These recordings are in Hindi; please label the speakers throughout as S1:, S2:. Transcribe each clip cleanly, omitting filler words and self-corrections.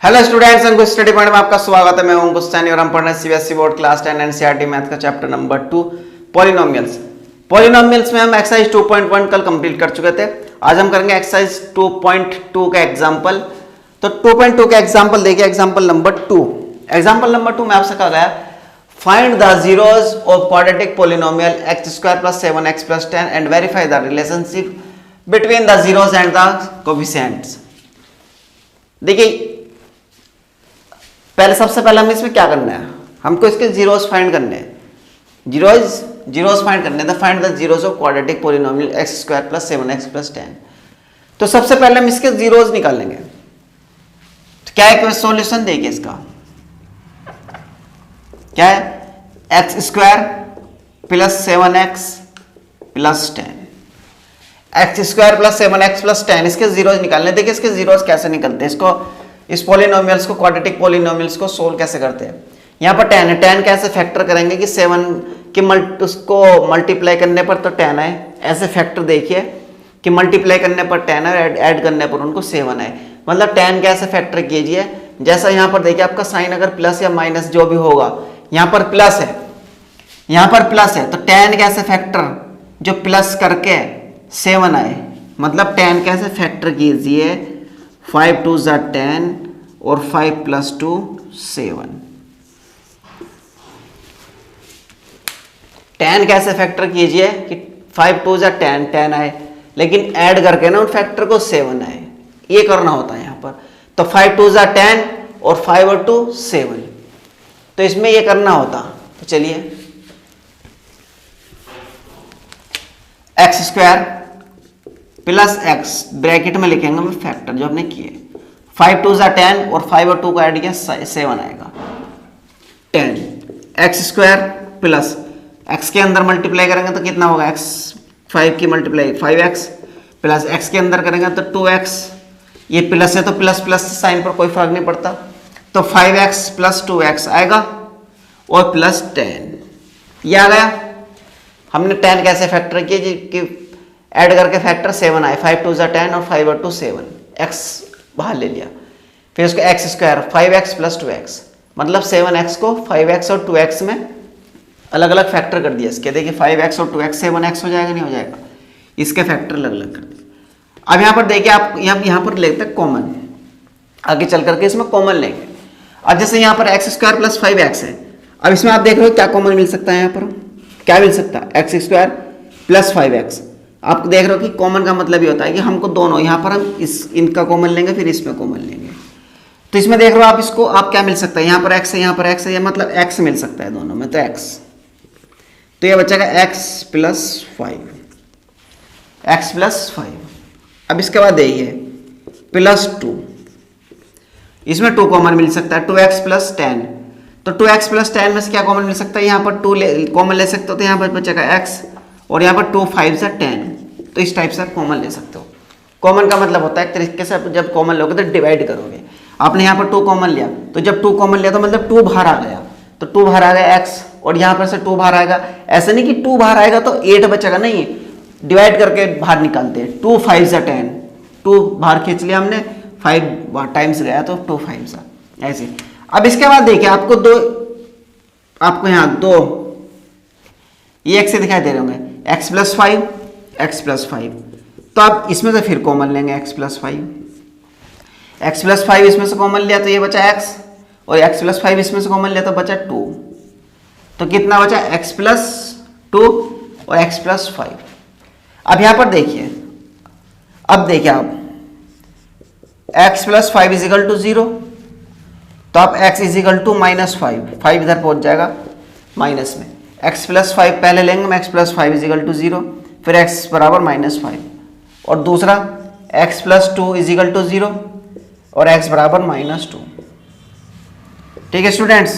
S1: हेलो स्टूडेंट्स, अंकुश स्टडी पॉइंट में आपका स्वागत है। मैं हूं अंकुश सैनी और हम पढ़ रहे हैं CBSE board class 10 NCERT math का चैप्टर नंबर 2 पॉलिनोमियल्स। पॉलिनोमियल्स में हम एक्सरसाइज 2.1 कल कंप्लीट कर चुके थे। आज हम करेंगे एक्सरसाइज 2.2 का एग्जांपल। तो 2.2 का एग्जांपल देखिए, एग्जांपल नंबर 2। एग्जांपल नंबर 2 में आपसे कहा गया find the zeros of quadratic polynomial x² + 7x + 10 and verify the relationship between the zeros and the coefficients. देखिए, पहले सबसे पहले हमें इसमें क्या करना है, हमको इसके जीरोस फाइंड करने हैं। जीरोस फाइंड करने हैं। Find the zeros of quadratic polynomial x² + 7x + 10। तो सबसे पहले हम इसके जीरोस निकालेंगे। तो क्या है सॉल्यूशन देखिए इसका, क्या है x² + 7x + 10। x² + 7x + 10 इसके जीरोस निकालने। देखिए इसके जीरोस कैसे निकलते हैं, इसको इस पॉलिनोमियल्स को, क्वाड्रेटिक पॉलिनोमियल्स को सोल्व कैसे करते हैं। यहाँ पर 10 है, 10 कैसे फैक्टर करेंगे कि 7 की उसको मल्टीप्लाई करने पर तो 10 आए। ऐसे फैक्टर देखिए कि मल्टीप्लाई करने पर 10 है, ऐड करने पर उनको 7 आए। मतलब 10 कैसे फैक्टर कीजिए, जैसा यहाँ पर देखिए आपका साइन अगर प्लस या माइनस जो भी होगा, यहाँ पर प्लस है, यहाँ पर प्लस है, तो 10 कैसे फैक्टर जो प्लस करके 7 आए। मतलब 10 कैसे फैक्टर कीजिए, 5 2 = 10 और 5 + 2 7। 10 कैसे फैक्टर कीजिए कि 5 2 = 10, 10 आए, लेकिन ऐड करके ना उन फैक्टर को 7 आए, ये करना होता है यहाँ पर। तो 5 2 = 10 और 5 और 2 7, तो इसमें ये करना होता। तो चलिए x² + x ब्रैकेट में लिखेंगे हम फैक्टर जो हमने किए। 5 2 = 10 और 5 और 2 को ऐड किया 7 आएगा 10। x² + x के अंदर मल्टीप्लाई करेंगे तो कितना होगा, x 5 की मल्टीप्लाई 5x + x के अंदर करेंगे तो 2x। ये प्लस है तो प्लस प्लस साइन पर कोई फर्क नहीं पड़ता, तो 5x + 2x आएगा और +10 ये आ गया। हमने 10 कैसे फैक्टर किए कि ऐड करके फैक्टर 7 आए, 5 2 = 10 और 5 और 2 7, x बाहर ले लिया। फिर उसको x² 5x + 2x, मतलब 7x को 5x और 2x में अलग अलग फैक्टर कर दिया इसके। देखिए 5x और 2x 7x हो जाएगा, नहीं हो जाएगा, इसके फैक्टर अलग अलग कर दिए। अब यहाँ पर देखिए आप यहाँ पर लेते हैं कॉमन, आगे चल करके इसमें कॉमन लेंगे। अब जैसे यहाँ पर x² + 5x है, अब इसमें आप देख रहे हो क्या कॉमन मिल सकता है, यहाँ पर क्या मिल सकता है x² + 5x। आप देख रहे हो कि कॉमन का मतलब ये होता है कि हमको दोनों, यहाँ पर हम इनका कॉमन लेंगे फिर इसमें कॉमन लेंगे। तो इसमें देख रहे हो आप, इसको आप क्या मिल सकता है, यहाँ पर x है, यहाँ पर x है, मतलब x मिल सकता है दोनों में, तो x, तो ये बचेगा x + 5, x + 5। अब इसके बाद देखिए +2, इसमें 2 कॉमन मिल सकता है, 2x + 10। तो 2x + 10 में से क्या कॉमन मिल सकता है, यहाँ पर 2 कॉमन ले सकते हो, तो यहाँ पर बचेगा x और यहाँ पर 2 5 = 10। तो इस टाइप से आप कॉमन ले सकते हो। कॉमन का मतलब होता है एक तरीके से, जब कॉमन लोगे तो डिवाइड करोगे। आपने यहाँ पर 2 कॉमन लिया, तो जब 2 कॉमन लिया तो मतलब 2 बाहर आ गया, तो 2 बाहर आ गया x, और यहाँ पर से 2 बाहर आएगा। ऐसा नहीं कि 2 बाहर आएगा तो 8 बचेगा, नहीं, डिवाइड करके बाहर निकालते हैं। 2 5 = 10, 2 बाहर खींच लिया हमने, 5 टाइम्स गया तो 2 5 ऐसे। अब इसके बाद देखिए आपको यहाँ 2 ये x से दिखाई दे रहे होंगे, x + 5, x + 5। तो आप इसमें से फिर कॉमन लेंगे x + 5, x + 5 इसमें से कॉमन लिया तो ये बचा x, और x + 5 इसमें से कॉमन लिया तो बचा 2। तो कितना बचा, x + 2 और x + 5। अब यहाँ पर देखिए, अब देखिए आप x + 5 = 0, तो आप x = -5, 5 इधर पहुंच जाएगा माइनस में। x + 5 पहले लेंगे हम, x + 5 = 0, फिर x = -5, और दूसरा x + 2 = 0 और x = -2। ठीक है स्टूडेंट्स,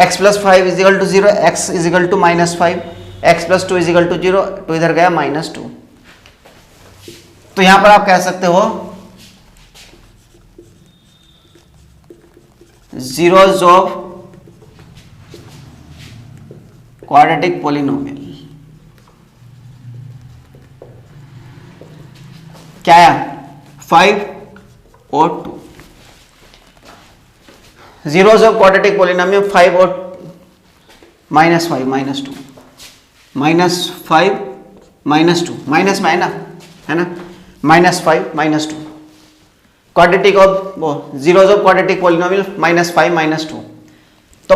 S1: x + 5 = 0, x = -5, x + 2 = 0, तो इधर गया -2। तो यहां पर आप कह सकते हो जीरोस ऑफ क्वाड्रेटिक पॉलिनोमियल क्या है, 5 और 2। जीरोज ऑफ क्वाड्रेटिक पोलिनोमियल 5 और -5 -2 -5 -2 माइनस में है ना -5 -2 क्वाड्रेटिक ऑफ वो जीरोज ऑफ क्वाड्रेटिक पोलिनोमियल -5 -2। तो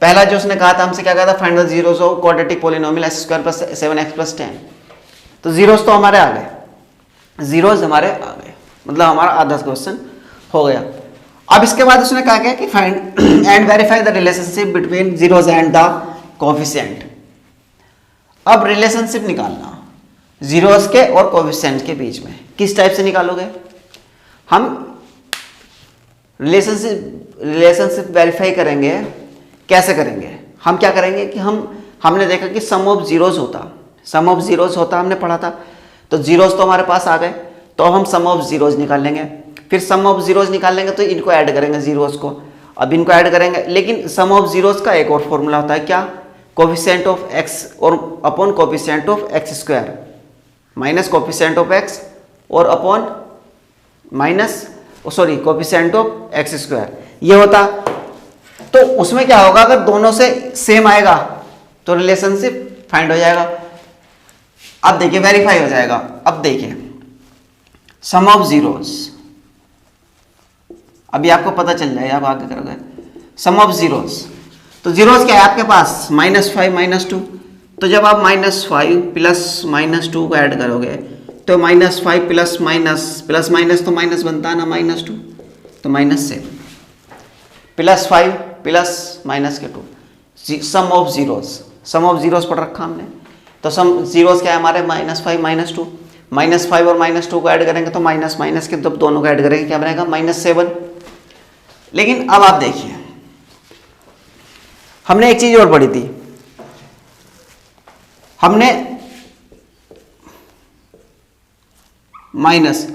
S1: पहला जो उसने कहा था हमसे, क्या कहा था, find the zeros of quadratic polynomial x² + 7x + 10। तो जीरोज तो हमारे आ गए, जीरोज हमारे आ गए, मतलब हमारा आधा क्वेश्चन हो गया। अब इसके बाद उसने कहा क्या कि find and verify the relationship between zeros and the coefficient. अब रिलेशनशिप निकालना जीरोज के और कोएफिशिएंट के बीच में, किस टाइप से निकालोगे? हम रिलेशनशिप वेरीफाई करेंगे, कैसे करेंगे? हम क्या करेंगे कि हमने देखा कि सम ऑफ जीरोज होता हमने पढ़ा था, तो जीरोज तो हमारे पास आ गए, तो हम सम ऑफ जीरोज निकाल लेंगे। फिर सम ऑफ जीरोज निकाल लेंगे तो इनको ऐड करेंगे जीरोज को, अब इनको ऐड करेंगे। लेकिन सम ऑफ जीरोज का एक और फॉर्मूला होता है, क्या? कोएफिशिएंट ऑफ x और upon coefficient of x² minus coefficient of x और अपॉन कोएफिशिएंट ऑफ x², ये होता। तो उसमें क्या होगा, अगर दोनों से सेम आएगा तो रिलेशनशिप फाइंड हो जाएगा। अब देखिए वेरीफाई हो जाएगा। अब देखिए सम ऑफ जीरोज, अभी आपको पता चल जाएगा, आप आगे करोगे। सम ऑफ जीरोज, तो जीरोज क्या है आपके पास? -5 -2। तो जब आप -5 प्लस -2 को ऐड करोगे तो -5 प्लस माइनस तो माइनस बनता है ना, -2 तो -7 +5 प्लस माइनस के 2। सम ऑफ जीरोज पढ़ रखा हमने, तो सम जीरोज क्या है हमारे? -5 -2, -5 और -2 को ऐड करेंगे तो माइनस के, जब दोनों को ऐड करेंगे क्या बनेगा? -7। लेकिन अब आप देखिए, हमने एक चीज और पढ़ी थी, हमने minus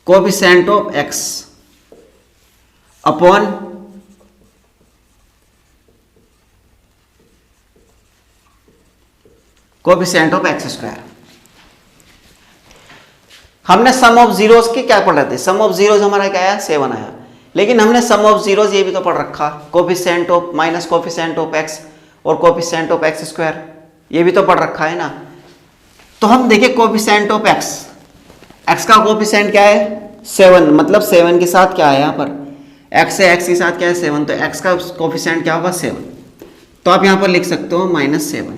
S1: coefficient of x upon coefficient of x²। हमने सम ऑफ जीरोज के क्या पढ़ रहे थे? सम ऑफ जीरोज हमारा क्या आया? 7 आया। लेकिन हमने सम ऑफ जीरोज ये भी तो पढ़ रखा, coefficient of minus coefficient of x और कोएफिशिएंट ऑफ x², ये भी तो पढ़ रखा है ना। तो हम देखिए कोएफिशिएंट ऑफ x का कोएफिशिएंट क्या है? 7, मतलब 7 के साथ क्या है यहाँ पर? x है, x के साथ क्या है? 7, तो x का कोएफिशिएंट क्या होगा? 7। तो आप यहाँ पर लिख सकते हो -7।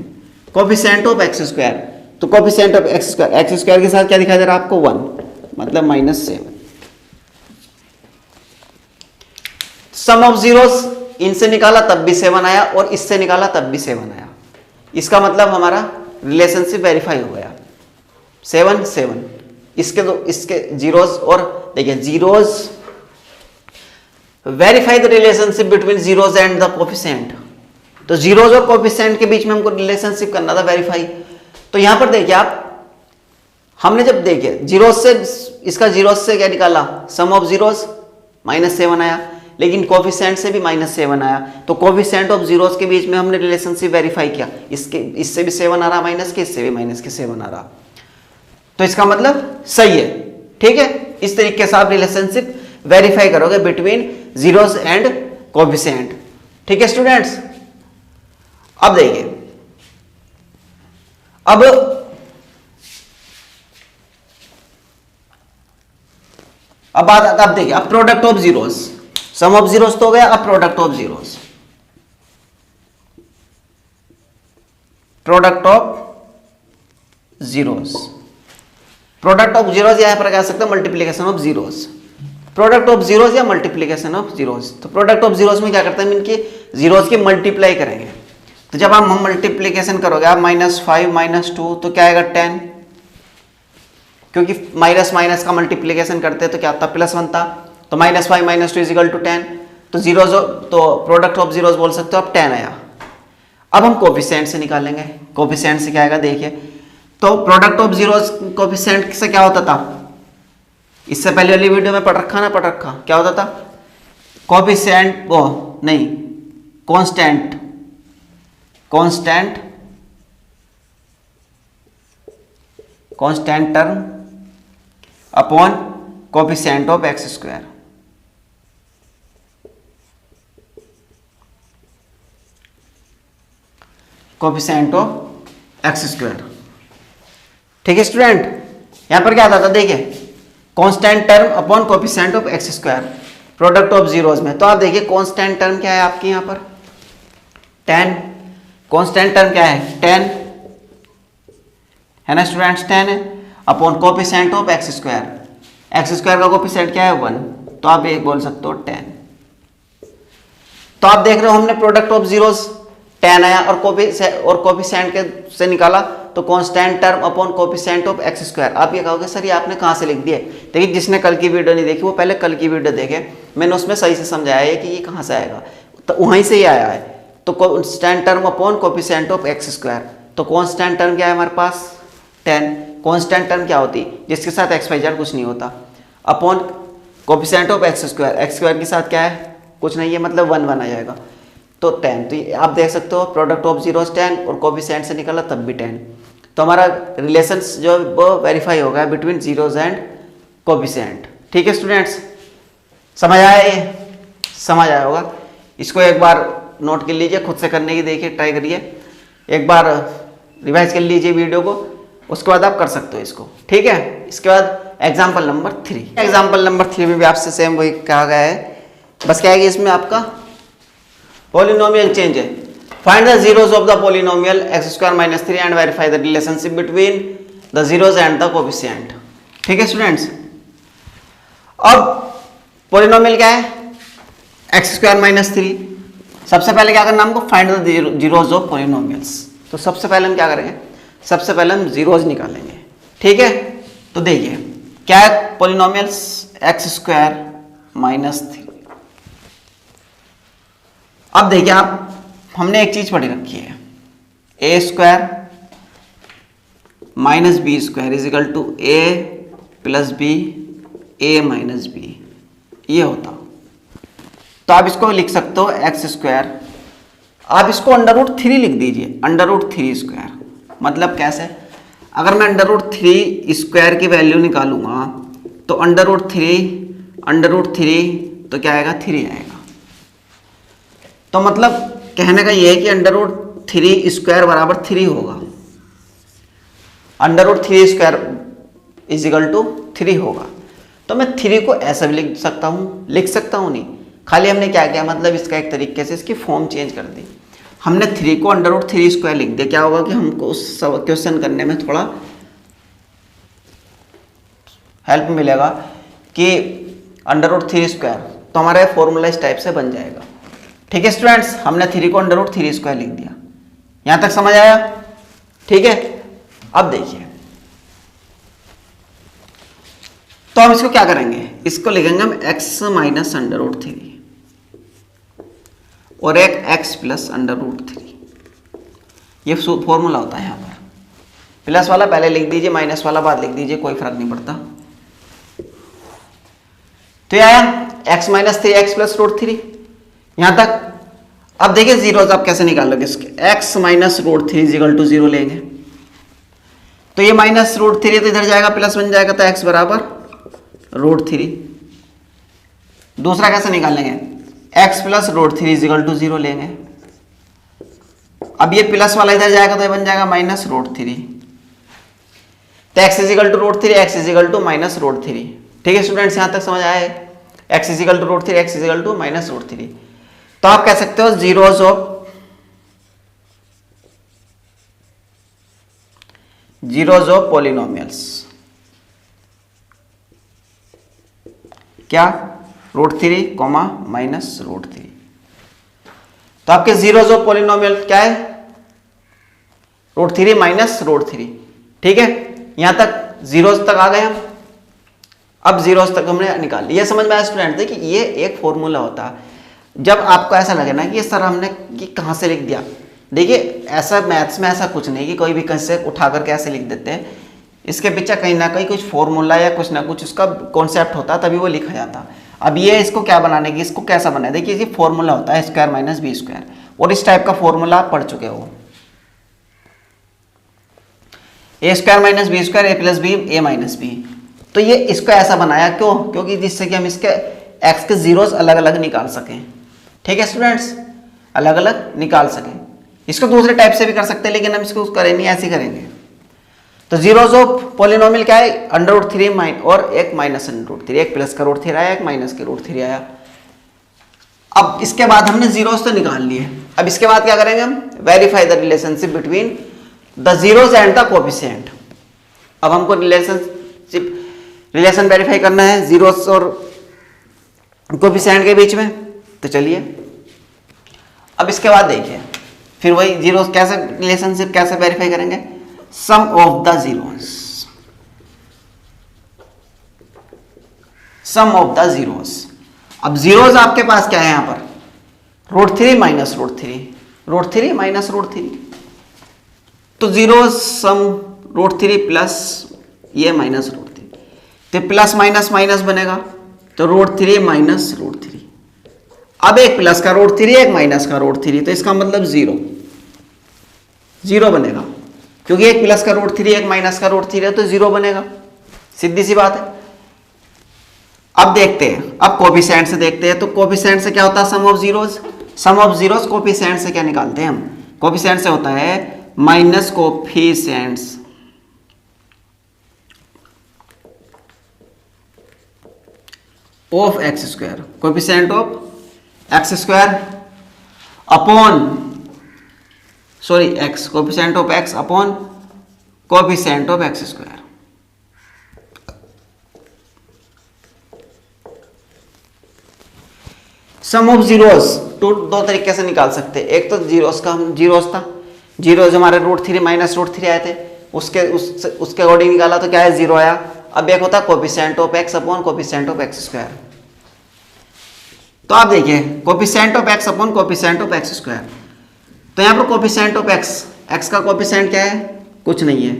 S1: कोएफिशिएंट ऑफ x², तो कोएफिशिएंट ऑफ x² के साथ क्या दिखाई दे रहा है आपको? 1, मतलब -7। सम ऑफ जीरोज इनसे निकाला तब भी 7 आया और इससे निकाला तब भी 7 आया। इसका मतलब हमारा रिलेशनशिप वेरीफाई हो गया। 7 7 इसके जीरोज, और देखिए zeros verify the relationship between zeros and the coefficient. तो जीरोज और कोएफिशिएंट के बीच में हमको रिलेशनशिप करना था वेरीफाई। तो यहां पर देखिए आप, हमने जब देखे जीरोज से, इसका जीरोज से क्या निकाला? सम ऑफ जीरोज -7 आया, लेकिन कोएफिशिएंट से भी -7 आया। तो कोएफिशिएंट ऑफ जीरोज के बीच में हमने रिलेशनशिप वेरीफाई किया, इससे भी 7 आ रहा माइनस के, इससे भी -7 आ रहा, तो इसका मतलब सही है। ठीक है, इस तरीके से आप रिलेशनशिप वेरीफाई करोगे बिटवीन जीरोज एंड कोएफिशिएंट। ठीक है स्टूडेंट्स, अब देखिए, अब बात, अब देखिए, अब product of zeros, sum of zeros तो हो गया, अब product of zeros, product of zeros, product of zeros यहां पर कह सकते हैं multiplication of zeros, product of zeros या मल्टीप्लीकेशन ऑफ जीरोज। तो प्रोडक्ट ऑफ जीरोज में क्या करते हैं, इनकी जीरोज की मल्टीप्लाई करेंगे। तो जब आप मल्टीप्लीकेशन करोगे आप -5 -2 तो क्या आएगा? 10, क्योंकि माइनस माइनस का मल्टीप्लीकेशन करते तो क्या होता? प्लस बनता। तो -5 - 2 = 10। तो जीरोज, तो प्रोडक्ट ऑफ जीरोज बोल सकते हो आप 10 आया। अब हम कोएफिशिएंट से निकालेंगे, कोएफिशिएंट से क्या आएगा देखिए। तो प्रोडक्ट ऑफ जीरोज कोएफिशिएंट से क्या होता था? इससे पहले वाली वीडियो में पढ़ रखा क्या होता था? कोएफिशिएंट वो नहीं, constant term upon coefficient of x square, coefficient of x square. ठीक है स्टूडेंट, यहां पर क्या आता था देखिए, constant term upon coefficient of x square, product of zeros में। तो आप देखिए कांस्टेंट टर्म क्या है आपकी यहां पर 10, कांस्टेंट टर्म क्या है 10 है ना स्टूडेंट्स, 10 है upon coefficient of x square, x square का कोफिशिएंट क्या है 1, तो आप एक बोल सकते हो 10। तो आप देख रहे हो हमने प्रोडक्ट ऑफ जीरोज 10 आया और कोफिशिएंट के से निकाला, तो constant term upon coefficient of x square. आप ये कहोगे सर ये आपने कहाँ से लिख दिए, देखिए जिसने कल की वीडियो नहीं देखी वो पहले कल की वीडियो देखे, मैंने उसमें सही से समझाया है कि ये कहाँ से आएगा, तो वहीं से ही आया है। तो constant term upon coefficient of x square, तो कांस्टेंट टर्म क्या है हमारे पास 10, कांस्टेंट टर्म क्या होती जिसके साथ एक्स वाई जेड कुछ नहीं होता, upon coefficient of x square, x square के साथ क्या है कुछ नहीं है, मतलब 1 1 आ जाएगा, तो 10। तो आप देख सकते हो प्रोडक्ट ऑफ जीरोस 10 और कोफिशिएंट से निकला तब भी 10, तो हमारा रिलेशंस जो वो वेरीफाई हो गया बिटवीन जीरोस एंड कोफिशिएंट। ठीक है स्टूडेंट्स, समझ आया, ये समझ आया होगा। इसको एक बार नोट कर लीजिए, खुद से करने की देखिए ट्राई करिए, एक बार रिवाइज कर लीजिए वीडियो को, उसके बाद आप कर सकते हो इसको। ठीक है, इसके बाद एग्जाम्पल नंबर 3, एग्जाम्पल नंबर 3 में भी आपसे सेम वही कहा गया है, बस क्या है कि इसमें आपका पॉलिनोमियल चेंज है। Find the zeros of the polynomial x square minus 3 and verify the relationship between the zeros and the coefficient. ठीक है स्टूडेंट्स, अब पॉलिनोमियल क्या है एक्स स्क्वायर माइनस 3, सबसे पहले क्या करना हमको find the zeros of polynomials. तो सबसे पहले हम क्या करेंगे, सबसे पहले हम जीरोस निकालेंगे। ठीक है, तो देखिए क्या है पॉलिनोमियल्स एक्स स्क्वायर माइनस 3। अब देखिए आप, हमने एक चीज पढ़ी रखी है, a square minus b square is equal to a plus b a minus b, ये होता। तो आप इसको लिख सकते हो एक्स स्क्वायर, आप इसको अंडर रूट 3 लिख दीजिए, अंडर रूट 3 स्क्वायर, मतलब कैसे, अगर मैं अंडर रूट 3 स्क्वायर की वैल्यू निकालूंगा तो अंडर रूट 3 तो क्या आएगा 3 आएगा। तो मतलब कहने का ये है कि अंडर रूट 3 स्क्वायर बराबर 3 होगा, under root 3 square is equal to 3 होगा। तो मैं 3 को ऐसा भी लिख सकता हूँ नहीं, खाली हमने क्या किया, मतलब इसका एक तरीके से इसकी फॉर्म चेंज कर दी, हमने 3 को अंडर रूट 3 स्क्वायर लिख दिया। क्या होगा कि हमको उस क्वेश्चन करने में थोड़ा हेल्प मिलेगा कि अंडर रूट 3 स्क्वायर तो हमारे फॉर्मूला इस टाइप से बन जाएगा। ठीक है स्टूडेंट्स, हमने 3 को अंडर रूट 3 स्क्वायर लिख दिया, यहां तक समझ आया। ठीक है, अब देखिए तो हम इसको क्या करेंगे, इसको लिखेंगे हम x माइनस अंडर रूट 3 और एक x प्लस अंडर रूट 3, ये फॉर्मूला होता है। यहाँ पर प्लस वाला पहले लिख दीजिए, माइनस वाला बाद लिख दीजिए, कोई फर्क नहीं पड़ता। तो ये आया x minus 3 x plus root 3, यहां तक। अब देखिए जीरोस आप कैसे निकालोगे इसके, x minus root 3 is equal to 0 लेंगे, तो ये माइनस रूट 3 तो इधर जाएगा प्लस बन जाएगा, तो x बराबर रूट 3। दूसरा कैसे निकालेंगे, x plus root 3 is equal to 0 लेंगे, अब ये प्लस वाला इधर जाएगा तो ये बन जाएगा माइनस रूट 3, तो x is equal to root 3, x is equal to minus root 3। ठीक है स्टूडेंट्स, यहां तक समझ आया है, x is equal to root 3, x is equal to minus root 3। तो आप कह सकते हो जीरोस ऑफ पॉलिनोमियल्स क्या, रूट 3 कॉमा माइनस रूट 3। तो आपके जीरोस ऑफ पॉलिनोमियल क्या है, रूट 3 माइनस रूट 3। ठीक है, यहां तक जीरोस तक आ गए हम। अब जीरोस तक हमने निकाल लिया, समझ में आया स्टूडेंट, देखिए ये एक फॉर्मूला होता है। जब आपको ऐसा लगे ना कि ये सर हमने कि कहाँ से लिख दिया, देखिए ऐसा मैथ्स में ऐसा कुछ नहीं कि कोई भी कहीं से उठा करके ऐसे लिख देते हैं, इसके पीछे कहीं ना कहीं कुछ फॉर्मूला या कुछ ना कुछ उसका कॉन्सेप्ट होता है, तभी वो लिखा जाता। अब ये इसको क्या बनाने की, इसको कैसा बनाए, देखिए ये फॉर्मूला होता है स्क्वायर माइनस बी स्क्वायर, और इस टाइप का फॉर्मूला आप पढ़ चुके हो, ए square minus b square A plus b a minus B. तो ये इसको ऐसा बनाया क्यों? क्योंकि जिससे कि हम इसके एक्स के जीरोस अलग अलग निकाल सकें। ठीक है स्टूडेंट्स, अलग अलग निकाल सकें। इसको दूसरे टाइप से भी कर सकते हैं, लेकिन हम इसको करें नहीं, ऐसे ही करेंगे। तो जीरोस ऑफ पॉलिनोमियल क्या है? √3 और एक माइनस √3, एक प्लस का √3 आया, एक माइनस के √3 आया। अब इसके बाद हमने जीरोस तो निकाल लिए। अब इसके बाद क्या करेंगे हम? Verify the relationship between the zeros and the coefficient. अब हमको रिलेशन वेरीफाई करना है जीरोस और कोएफिशिएंट के बीच में। तो चलिए अब इसके बाद देखिए, फिर वही जीरोस कैसे, रिलेशनशिप कैसे वेरीफाई करेंगे? Sum of the zeros, sum of the zeros. अब जीरोस आपके पास क्या है यहां पर? √3 माइनस √3, √3 माइनस √3। तो जीरोस सम √3 प्लस ये माइनस √3, तो प्लस माइनस माइनस बनेगा, तो √3 माइनस √3। अब एक प्लस का √3, एक माइनस का √3, तो इसका मतलब जीरो बनेगा, क्योंकि एक प्लस का √3 एक माइनस का √3 है, तो जीरो बनेगा, सीधी सी बात है। अब देखते हैं, अब कोएफिशिएंट से देखते हैं। तो कोएफिशिएंट से क्या होता है? Sum of zeros. Sum of zeros coefficient से क्या निकालते हैं हम? कोएफिशिएंट से होता है minus coefficients of x square, coefficient of x square upon, sorry x, coefficient of x upon coefficient of x square. Sum of zeros दो तरीके से निकाल सकते हैं। एक तो जीरोस का, हम जीरोस था, जीरोस हमारे √3 माइनस √3 आए थे, उसके अकॉर्डिंग निकाला तो क्या है? जीरो आया। अब एक होता है coefficient of x upon coefficient of x square. तो आप देखिए coefficient of x upon coefficient of x square. तो यहाँ पर कोएफिशिएंट ऑफ एक्स, एक्स का कोएफिशिएंट क्या है? कुछ नहीं है।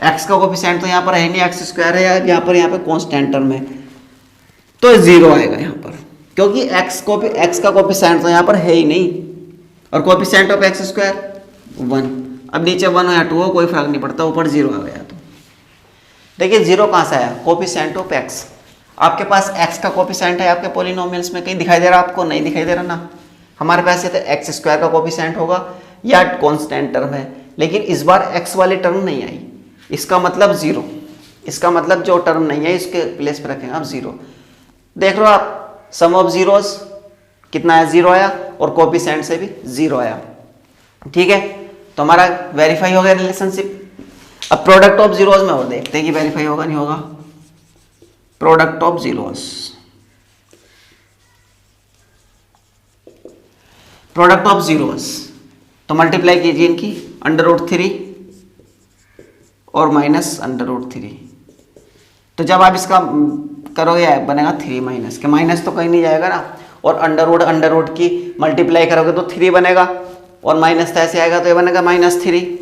S1: एक्स का कोएफिशिएंट तो यहाँ पर है नहीं, एक्स स्क्वायर है, यहाँ पर कांस्टेंट टर्म है, तो जीरो आएगा यहाँ पर, क्योंकि एक्स का कोएफिशिएंट तो यहाँ पर है ही नहीं, और कोएफिशिएंट ऑफ एक्स स्क्वायर 1। अब नीचे 1 हो या 2 हो कोई फर्क नहीं पड़ता, ऊपर जीरो आ गया। तो देखिए जीरो कहाँ से आया? Coefficient of x. आपके पास एक्स का कोएफिशिएंट है आपके पॉलिनोमियल्स में, कहीं दिखाई दे रहा आपको? नहीं दिखाई दे रहा ना। हमारे पास ये तो एक्स स्क्वायर का कोएफिशिएंट होगा या कांस्टेंट टर्म है, लेकिन इस बार एक्स वाली टर्म नहीं आई, इसका मतलब जीरो। इसका मतलब जो टर्म नहीं है इसके प्लेस पे रखेंगे आप जीरो। देख लो आप, सम ऑफ जीरोस कितना है? जीरो आया, और कोएफिशिएंट से भी जीरो आया। ठीक है, तो हमारा वेरीफाई हो गया रिलेशनशिप। अब प्रोडक्ट ऑफ जीरोस में और देखते हैं कि वेरीफाई होगा नहीं होगा। Product of zeros, product of zeros, तो मल्टीप्लाई कीजिए इनकी, √3 और माइनस √3। तो जब आप इसका करोगे बनेगा 3 माइनस के, माइनस तो कहीं नहीं जाएगा ना, और अंडर रूट की मल्टीप्लाई करोगे तो 3 बनेगा, और माइनस तो ऐसे आएगा तो ये बनेगा -3।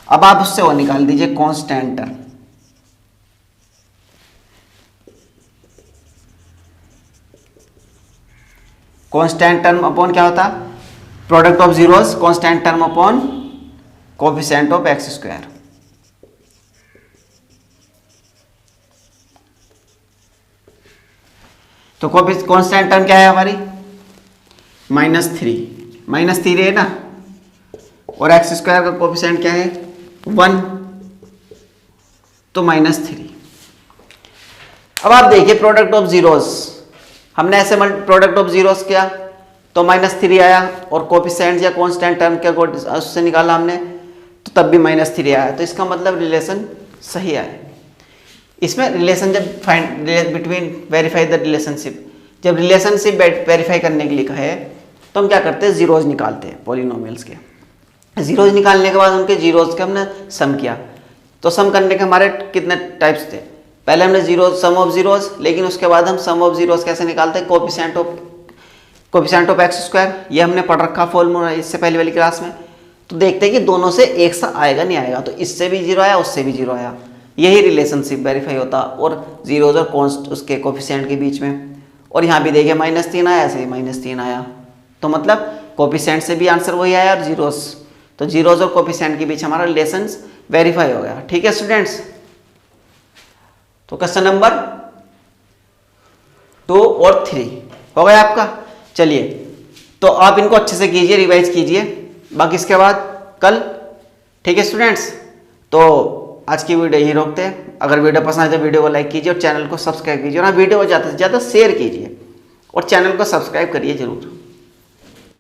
S1: अब आप उससे वो निकाल दीजिए constant term. Constant term upon क्या होता? Product of zeros constant term upon coefficient of x square. तो कांस्टेंट टर्म क्या है हमारी? -3 है ना, और एक्स स्क्वायर का कोएफिशिएंट क्या है? 1, तो -3। अब आप देखिए प्रोडक्ट ऑफ जीरोस, हमने ऐसे प्रोडक्ट ऑफ जीरोस किया तो -3 आया, और कोएफिशिएंट या कांस्टेंट टर्म के उससे निकाला हमने तो तब भी -3 आया। तो इसका मतलब रिलेशन सही आया। इसमें रिलेशन जब find between verify the relationship, जब रिलेशनशिप वेरीफाई करने के लिए कहे तो हम क्या करते हैं? जीरोज निकालते हैं पॉलिनोमियल्स के। जीरोज निकालने के बाद उनके जीरोज के हमने सम किया। तो सम करने के हमारे कितने टाइप्स थे? पहले हमने सम ऑफ जीरोज, लेकिन उसके बाद हम सम ऑफ जीरोज कैसे निकालते हैं? कोएफिशिएंट ऑफ एक्स स्क्वायर, ये हमने पढ़ रखा फॉर्मूला इससे पहले वाली क्लास में। तो देखते हैं कि दोनों से एक सा आएगा नहीं आएगा, तो इससे भी जीरो आया, उससे भी जीरो आया, यही रिलेशनशिप वेरीफाई होता। और जीरोज और कॉन्स्ट उसके कोएफिशिएंट के बीच में। और यहाँ भी देखिए -3 आया, ऐसे -3 आया, तो मतलब कोएफिशिएंट से भी आंसर वही आया, और जीरोस, तो जीरोज और कोएफिशिएंट के बीच हमारा रिलेशन वेरीफाई हो गया। ठीक है स्टूडेंट्स, तो क्वेश्चन नंबर 2 और 3 हो गया आपका। चलिए तो आप इनको अच्छे से कीजिए, रिवाइज कीजिए, बाकी इसके बाद कल। ठीक है स्टूडेंट्स, तो आज की वीडियो यहीं रोकते हैं। अगर वीडियो पसंद आए तो वीडियो को लाइक कीजिए और चैनल को सब्सक्राइब कीजिए और वीडियो को ज़्यादा से ज़्यादा शेयर कीजिए और चैनल को सब्सक्राइब करिए जरूर।